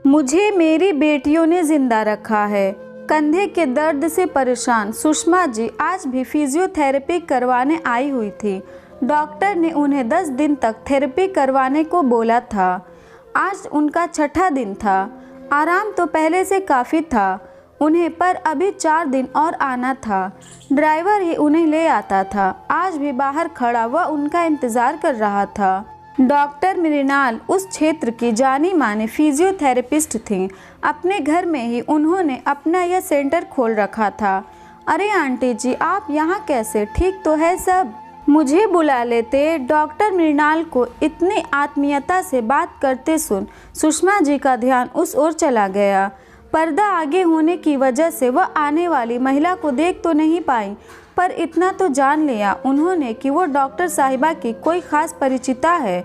मुझे मेरी बेटियों ने जिंदा रखा है। कंधे के दर्द से परेशान सुषमा जी आज भी फिजियोथेरेपी करवाने आई हुई थी। डॉक्टर ने उन्हें 10 दिन तक थेरेपी करवाने को बोला था। आज उनका छठा दिन था। आराम तो पहले से काफ़ी था उन्हें, पर अभी 4 दिन और आना था। ड्राइवर ही उन्हें ले आता था। आज भी बाहर खड़ा वह उनका इंतज़ार कर रहा था। डॉक्टर मृणाल उस क्षेत्र की जानी मानी फिजियोथेरेपिस्ट थीं। अपने घर में ही उन्होंने अपना यह सेंटर खोल रखा था। अरे आंटी जी, आप यहाँ कैसे? ठीक तो है सब? मुझे बुला लेते। डॉक्टर मृणाल को इतनी आत्मीयता से बात करते सुन सुषमा जी का ध्यान उस ओर चला गया। पर्दा आगे होने की वजह से वह आने वाली महिला को देख तो नहीं पाई, पर इतना तो जान लिया उन्होंने कि वो डॉक्टर साहिबा की कोई ख़ास परिचिता है।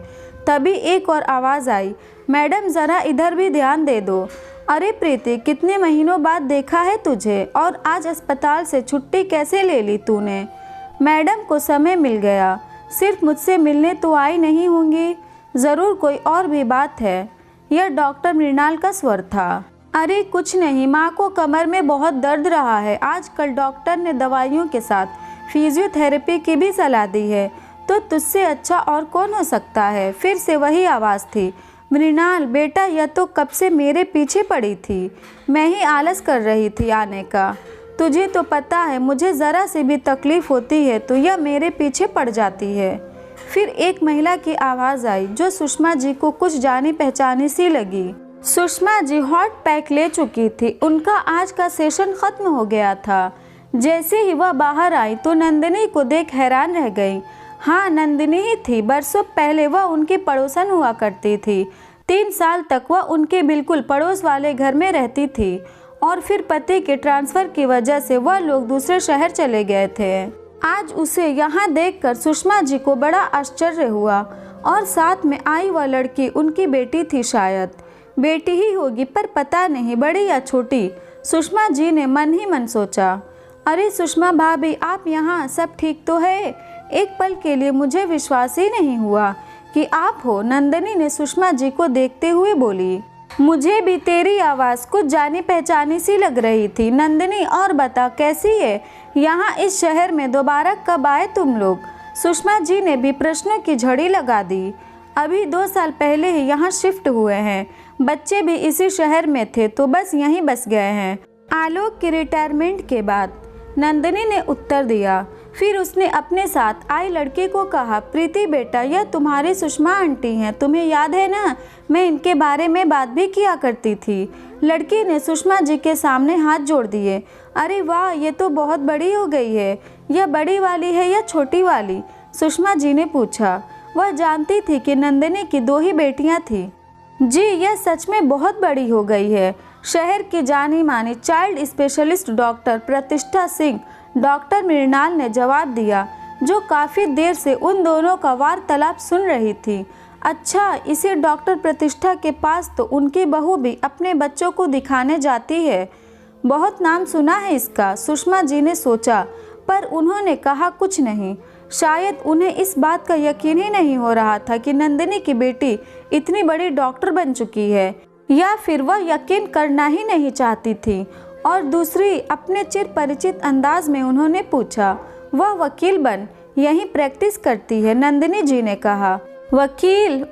तभी एक और आवाज़ आई, मैडम ज़रा इधर भी ध्यान दे दो। अरे प्रीति, कितने महीनों बाद देखा है तुझे, और आज अस्पताल से छुट्टी कैसे ले ली तूने? मैडम को समय मिल गया। सिर्फ मुझसे मिलने तो आई नहीं होंगी, ज़रूर कोई और भी बात है। यह डॉक्टर मृणाल का स्वर था। अरे कुछ नहीं, माँ को कमर में बहुत दर्द रहा है। आजकल डॉक्टर ने दवाइयों के साथ फिजियोथेरेपी की भी सलाह दी है, तो तुझसे अच्छा और कौन हो सकता है? फिर से वही आवाज़ थी, मृणाल बेटा यह तो कब से मेरे पीछे पड़ी थी, मैं ही आलस कर रही थी आने का। तुझे तो पता है मुझे ज़रा से भी तकलीफ़ होती है तो यह मेरे पीछे पड़ जाती है। फिर एक महिला की आवाज़ आई जो सुषमा जी को कुछ जानी पहचानी सी लगी। सुषमा जी हॉट पैक ले चुकी थी। उनका आज का सेशन ख़त्म हो गया था। जैसे ही वह बाहर आई तो नंदिनी को देख हैरान रह गई। हाँ, नंदिनी ही थी। बरसों पहले वह उनकी पड़ोसन हुआ करती थी। 3 साल तक वह उनके बिल्कुल पड़ोस वाले घर में रहती थी, और फिर पति के ट्रांसफ़र की वजह से वह लोग दूसरे शहर चले गए थे। आज उसे यहाँ देखकर सुषमा जी को बड़ा आश्चर्य हुआ, और साथ में आई वह लड़की उनकी बेटी थी। शायद बेटी ही होगी, पर पता नहीं बड़ी या छोटी। सुषमा जी ने मन ही मन सोचा। अरे सुषमा भाभी, आप यहाँ? सब ठीक तो है? एक पल के लिए मुझे विश्वास ही नहीं हुआ कि आप हो। नंदिनी ने सुषमा जी को देखते हुए बोली। मुझे भी तेरी आवाज़ कुछ जानी पहचानी सी लग रही थी। नंदिनी, और बता कैसी है? यहाँ इस शहर में दोबारा कब आए तुम लोग? सुषमा जी ने भी प्रश्नों की झड़ी लगा दी। अभी 2 साल पहले ही यहाँ शिफ्ट हुए हैं। बच्चे भी इसी शहर में थे तो बस यहीं बस गए हैं, आलोक की रिटायरमेंट के बाद, नंदिनी ने उत्तर दिया। फिर उसने अपने साथ आई लड़की को कहा, प्रीति बेटा, यह तुम्हारी सुषमा आंटी हैं, तुम्हें याद है ना? मैं इनके बारे में बात भी किया करती थी। लड़की ने सुषमा जी के सामने हाथ जोड़ दिए। अरे वाह, ये तो बहुत बड़ी हो गई है। यह बड़ी वाली है या छोटी वाली? सुषमा जी ने पूछा। वह जानती थी कि नंदिनी की 2 ही बेटियां थीं। जी, यह सच में बहुत बड़ी हो गई है। शहर की जानी मानी चाइल्ड स्पेशलिस्ट डॉक्टर प्रतिष्ठा सिंह, डॉक्टर मृणाल ने जवाब दिया, जो काफ़ी देर से उन दोनों का वार्तालाप सुन रही थी। अच्छा, इसी डॉक्टर प्रतिष्ठा के पास तो उनकी बहू भी अपने बच्चों को दिखाने जाती है। बहुत नाम सुना है इसका, सुषमा जी ने सोचा, पर उन्होंने कहा कुछ नहीं। शायद उन्हें इस बात का यकीन ही नहीं हो रहा था कि नंदिनी की बेटी इतनी बड़ी डॉक्टर बन चुकी है, या फिर वह यकीन करना ही नहीं चाहती थी। और दूसरी, अपने चिर परिचित अंदाज में उन्होंने पूछा, वह वकील बन यहीं प्रैक्टिस करती है? नंदिनी जी ने कहा। वकील?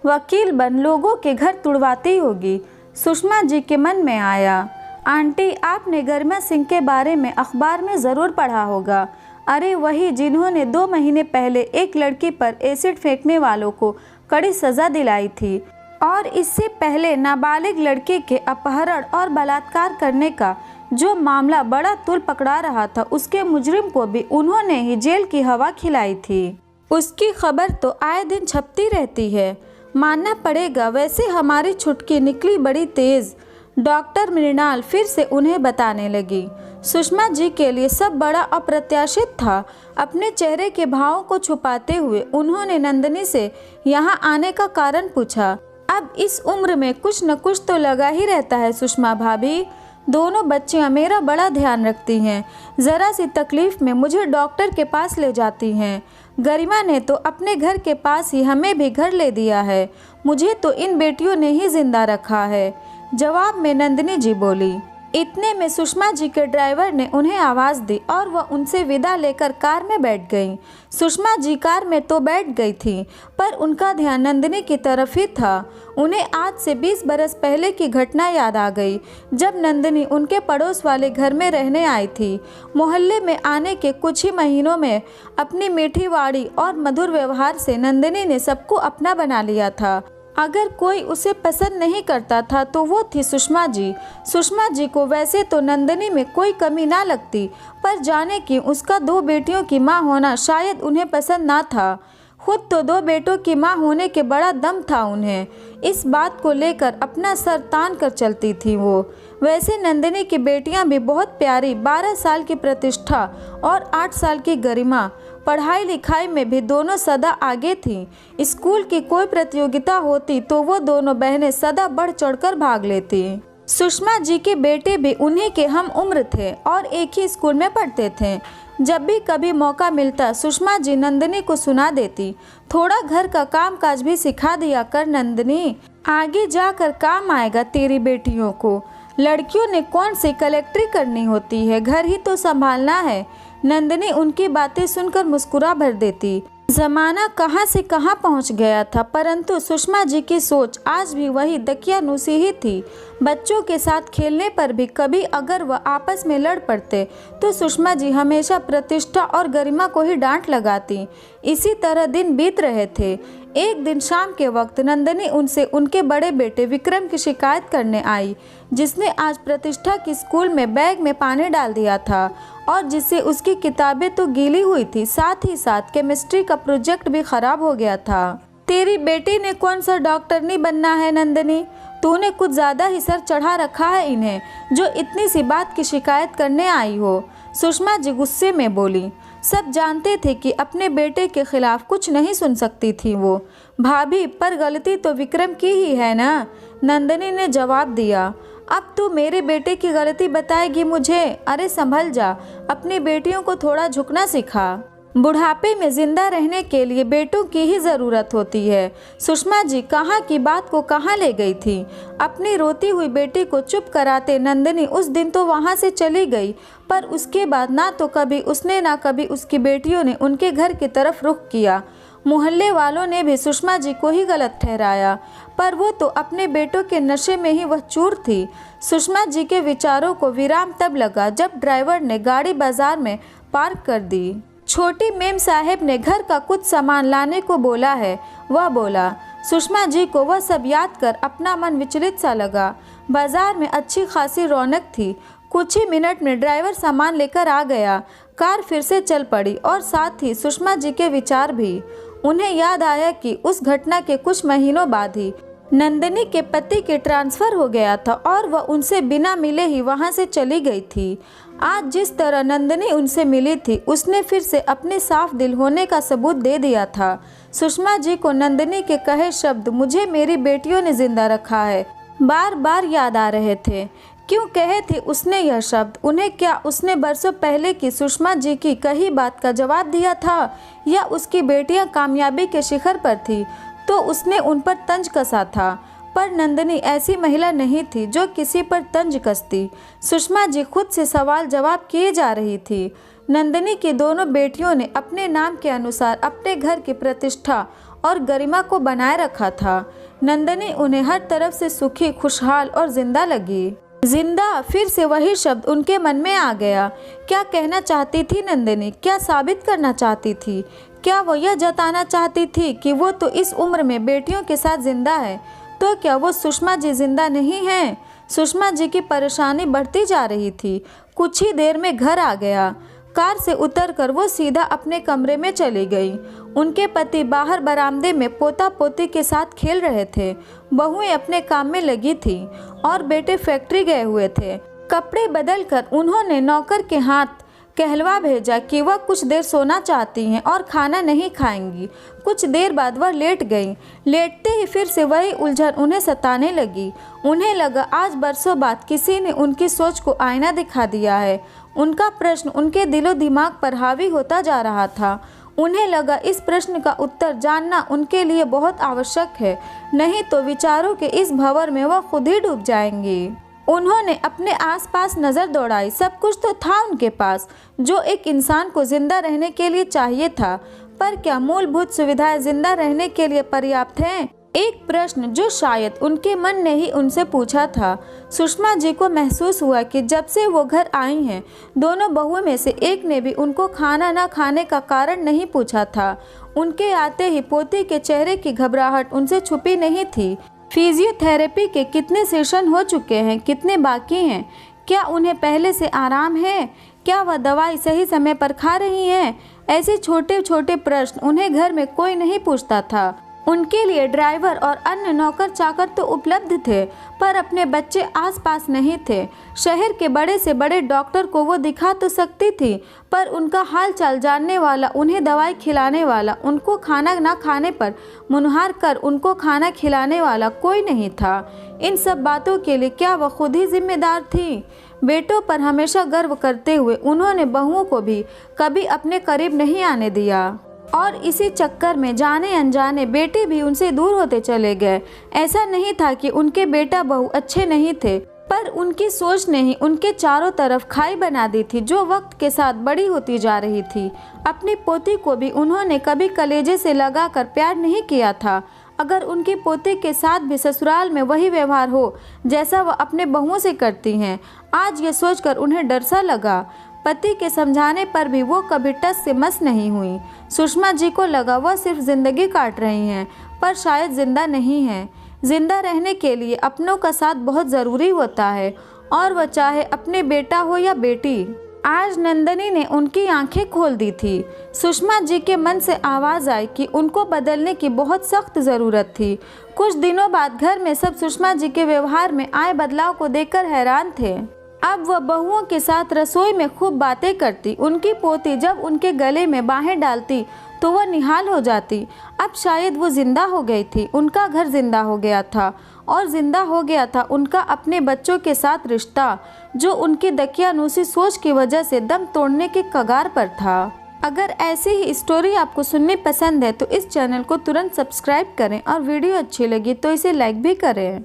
वकील बन लोगों के घर तुड़वाती होगी। सुषमा जी के मन में आया। आंटी, आपने गरिमा सिंह के बारे में अखबार में ज़रूर पढ़ा होगा। अरे वही जिन्होंने 2 महीने पहले एक लड़की पर एसिड फेंकने वालों को कड़ी सज़ा दिलाई थी, और इससे पहले नाबालिग लड़की के अपहरण और बलात्कार करने का जो मामला बड़ा तूल पकड़ा रहा था, उसके मुजरिम को भी उन्होंने ही जेल की हवा खिलाई थी। उसकी खबर तो आए दिन छपती रहती है, मानना पड़ेगा। वैसे हमारी छुटकी निकली बड़ी तेज़। डॉक्टर मृणाल फिर से उन्हें बताने लगी। सुषमा जी के लिए सब बड़ा अप्रत्याशित था। अपने चेहरे के भावों को छुपाते हुए उन्होंने नंदिनी से यहाँ आने का कारण पूछा। अब इस उम्र में कुछ न कुछ तो लगा ही रहता है सुषमा भाभी। दोनों बच्चियाँ मेरा बड़ा ध्यान रखती हैं। ज़रा सी तकलीफ़ में मुझे डॉक्टर के पास ले जाती हैं। गरिमा ने तो अपने घर के पास ही हमें भी घर ले दिया है। मुझे तो इन बेटियों ने ही जिंदा रखा है। जवाब में नंदिनी जी बोली। इतने में सुषमा जी के ड्राइवर ने उन्हें आवाज़ दी और वह उनसे विदा लेकर कार में बैठ गईं। सुषमा जी कार में तो बैठ गई थी, पर उनका ध्यान नंदिनी की तरफ ही था। उन्हें आज से 20 बरस पहले की घटना याद आ गई, जब नंदिनी उनके पड़ोस वाले घर में रहने आई थी। मोहल्ले में आने के कुछ ही महीनों में अपनी मीठी वाणी और मधुर व्यवहार से नंदिनी ने सबको अपना बना लिया था। अगर कोई उसे पसंद नहीं करता था तो वो थी सुषमा जी। सुषमा जी को वैसे तो नंदिनी में कोई कमी ना लगती, पर जाने कि उसका 2 बेटियों की माँ होना शायद उन्हें पसंद ना था। खुद तो 2 बेटों की माँ होने के बड़ा दम था उन्हें। इस बात को लेकर अपना सर तान कर चलती थी वो। वैसे नंदिनी की बेटियां भी बहुत प्यारी, 12 साल की प्रतिष्ठा और 8 साल की गरिमा। पढ़ाई लिखाई में भी दोनों सदा आगे थीं। स्कूल की कोई प्रतियोगिता होती तो वो दोनों बहनें सदा बढ़ चढ़कर भाग लेती। सुषमा जी के बेटे भी उन्हीं के हम उम्र थे और एक ही स्कूल में पढ़ते थे। जब भी कभी मौका मिलता सुषमा जी नंदिनी को सुना देती, थोड़ा घर का काम काज भी सिखा दिया कर नंदिनी, आगे जाकर काम आएगा तेरी बेटियों को। लड़कियों ने कौन सी कलेक्ट्री करनी होती है, घर ही तो संभालना है। नंदिनी उनकी बातें सुनकर मुस्कुरा भर देती। जमाना कहाँ से कहाँ पहुँच गया था, परंतु सुषमा जी की सोच आज भी वही दकियानूसी ही थी। बच्चों के साथ खेलने पर भी कभी अगर वह आपस में लड़ पड़ते तो सुषमा जी हमेशा प्रतिष्ठा और गरिमा को ही डांट लगाती। इसी तरह दिन बीत रहे थे। एक दिन शाम के वक्त नंदिनी उनसे उनके बड़े बेटे विक्रम की शिकायत करने आई, जिसने आज प्रतिष्ठा की स्कूल में बैग में पानी डाल दिया था और जिससे उसकी किताबें तो गीली हुई थी, साथ ही साथ केमिस्ट्री का प्रोजेक्ट भी खराब हो गया था। तेरी बेटी ने कौन सा डॉक्टर नहीं बनना है नंदिनी, तूने कुछ ज़्यादा ही सर चढ़ा रखा है इन्हें, जो इतनी सी बात की शिकायत करने आई हो। सुषमा जी गुस्से में बोली। सब जानते थे कि अपने बेटे के खिलाफ कुछ नहीं सुन सकती थी वो। भाभी, पर गलती तो विक्रम की ही है ना, नंदिनी ने जवाब दिया। अब तू मेरे बेटे की गलती बताएगी मुझे? अरे संभल जा, अपनी बेटियों को थोड़ा झुकना सिखा। बुढ़ापे में जिंदा रहने के लिए बेटों की ही ज़रूरत होती है। सुषमा जी कहाँ की बात को कहाँ ले गई थी। अपनी रोती हुई बेटी को चुप कराते नंदिनी उस दिन तो वहाँ से चली गई, पर उसके बाद ना तो कभी उसने ना कभी उसकी बेटियों ने उनके घर की तरफ रुख किया। मोहल्ले वालों ने भी सुषमा जी को ही गलत ठहराया, पर वो तो अपने बेटों के नशे में ही वह चूर थी। सुषमा जी के विचारों को विराम तब लगा जब ड्राइवर ने गाड़ी बाजार में पार्क कर दी। छोटी मेम साहेब ने घर का कुछ सामान लाने को बोला है, वह बोला। सुषमा जी को वह सब याद कर अपना मन विचलित सा लगा। बाजार में अच्छी खासी रौनक थी। कुछ ही मिनट में ड्राइवर सामान लेकर आ गया। कार फिर से चल पड़ी और साथ ही सुषमा जी के विचार भी। उन्हें याद आया कि उस घटना के कुछ महीनों बाद ही नंदिनी के पति के ट्रांसफ़र हो गया था और वह उनसे बिना मिले ही वहां से चली गई थी। आज जिस तरह नंदिनी उनसे मिली थी, उसने फिर से अपने साफ दिल होने का सबूत दे दिया था। सुषमा जी को नंदिनी के कहे शब्द, मुझे मेरी बेटियों ने जिंदा रखा है, बार बार याद आ रहे थे। क्यों कहे थे उसने यह शब्द? उन्हें क्या उसने बरसों पहले की सुषमा जी की कही बात का जवाब दिया था, या उसकी बेटियां कामयाबी के शिखर पर थी तो उसने उन पर तंज कसा था? पर नंदिनी ऐसी महिला नहीं थी जो किसी पर तंज कसती। सुषमा जी खुद से सवाल जवाब किए जा रही थी। नंदिनी की दोनों बेटियों ने अपने नाम के अनुसार अपने घर की प्रतिष्ठा और गरिमा को बनाए रखा था। नंदिनी उन्हें हर तरफ से सुखी, खुशहाल और जिंदा लगी। जिंदा, फिर से वही शब्द उनके मन में आ गया। क्या कहना चाहती थी नंदिनी? क्या साबित करना चाहती थी? क्या वो यह जताना चाहती थी कि वो तो इस उम्र में बेटियों के साथ जिंदा है? तो क्या वो सुषमा जी जिंदा नहीं हैं? सुषमा जी की परेशानी बढ़ती जा रही थी। कुछ ही देर में घर आ गया। कार से उतरकर वो सीधा अपने कमरे में चली गई। उनके पति बाहर बरामदे में पोता पोती के साथ खेल रहे थे। बहुएं अपने काम में लगी थी और बेटे फैक्ट्री गए हुए थे। कपड़े बदलकर उन्होंने नौकर के हाथ कहलवा भेजा कि वह कुछ देर सोना चाहती हैं और खाना नहीं खाएंगी। कुछ देर बाद वह लेट गईं। लेटते ही फिर से वही उलझन उन्हें सताने लगी। उन्हें लगा आज बरसों बाद किसी ने उनकी सोच को आईना दिखा दिया है। उनका प्रश्न उनके दिलो दिमाग पर हावी होता जा रहा था। उन्हें लगा इस प्रश्न का उत्तर जानना उनके लिए बहुत आवश्यक है, नहीं तो विचारों के इस भंवर में वह खुद ही डूब जाएंगी। उन्होंने अपने आसपास नज़र दौड़ाई। सब कुछ तो था उनके पास जो एक इंसान को जिंदा रहने के लिए चाहिए था, पर क्या मूलभूत सुविधाएं जिंदा रहने के लिए पर्याप्त हैं? एक प्रश्न जो शायद उनके मन ने ही उनसे पूछा था। सुषमा जी को महसूस हुआ कि जब से वो घर आई हैं, दोनों बहुओं में से एक ने भी उनको खाना न खाने का कारण नहीं पूछा था। उनके आते ही पोती के चेहरे की घबराहट उनसे छुपी नहीं थी। फिजियोथेरेपी के कितने सेशन हो चुके हैं, कितने बाकी हैं? क्या उन्हें पहले से आराम है? क्या वह दवाई सही समय पर खा रही हैं? ऐसे छोटे छोटे प्रश्न उन्हें घर में कोई नहीं पूछता था। उनके लिए ड्राइवर और अन्य नौकर चाकर तो उपलब्ध थे, पर अपने बच्चे आसपास नहीं थे। शहर के बड़े से बड़े डॉक्टर को वो दिखा तो सकती थी, पर उनका हाल चाल जानने वाला, उन्हें दवाई खिलाने वाला, उनको खाना ना खाने पर मुनहार कर उनको खाना खिलाने वाला कोई नहीं था। इन सब बातों के लिए क्या वह खुद ही जिम्मेदार थी? बेटों पर हमेशा गर्व करते हुए उन्होंने बहुओं को भी कभी अपने करीब नहीं आने दिया, और इसी चक्कर में जाने अनजाने बेटे भी उनसे दूर होते चले गए। ऐसा नहीं था कि उनके बेटा बहू अच्छे नहीं थे, पर उनकी सोच ने ही उनके चारों तरफ खाई बना दी थी, जो वक्त के साथ बड़ी होती जा रही थी। अपनी पोती को भी उन्होंने कभी कलेजे से लगाकर प्यार नहीं किया था। अगर उनके पोते के साथ भी ससुराल में वही व्यवहार हो जैसा वह अपने बहुओं से करती हैं, आज ये सोचकर उन्हें डर सा लगा। पति के समझाने पर भी वो कभी टस से मस नहीं हुई। सुषमा जी को लगा वह सिर्फ जिंदगी काट रही हैं, पर शायद जिंदा नहीं है। जिंदा रहने के लिए अपनों का साथ बहुत ज़रूरी होता है, और वह चाहे अपने बेटा हो या बेटी। आज नंदनी ने उनकी आंखें खोल दी थी। सुषमा जी के मन से आवाज़ आई कि उनको बदलने की बहुत सख्त ज़रूरत थी। कुछ दिनों बाद घर में सब सुषमा जी के व्यवहार में आए बदलाव को देखकर हैरान थे। अब वह बहुओं के साथ रसोई में खूब बातें करती। उनकी पोती जब उनके गले में बाहें डालती तो वह निहाल हो जाती। अब शायद वो जिंदा हो गई थी, उनका घर जिंदा हो गया था, और जिंदा हो गया था उनका अपने बच्चों के साथ रिश्ता, जो उनकी दकियानूसी सोच की वजह से दम तोड़ने के कगार पर था। अगर ऐसी ही स्टोरी आपको सुननी पसंद है तो इस चैनल को तुरंत सब्सक्राइब करें, और वीडियो अच्छी लगी तो इसे लाइक भी करें।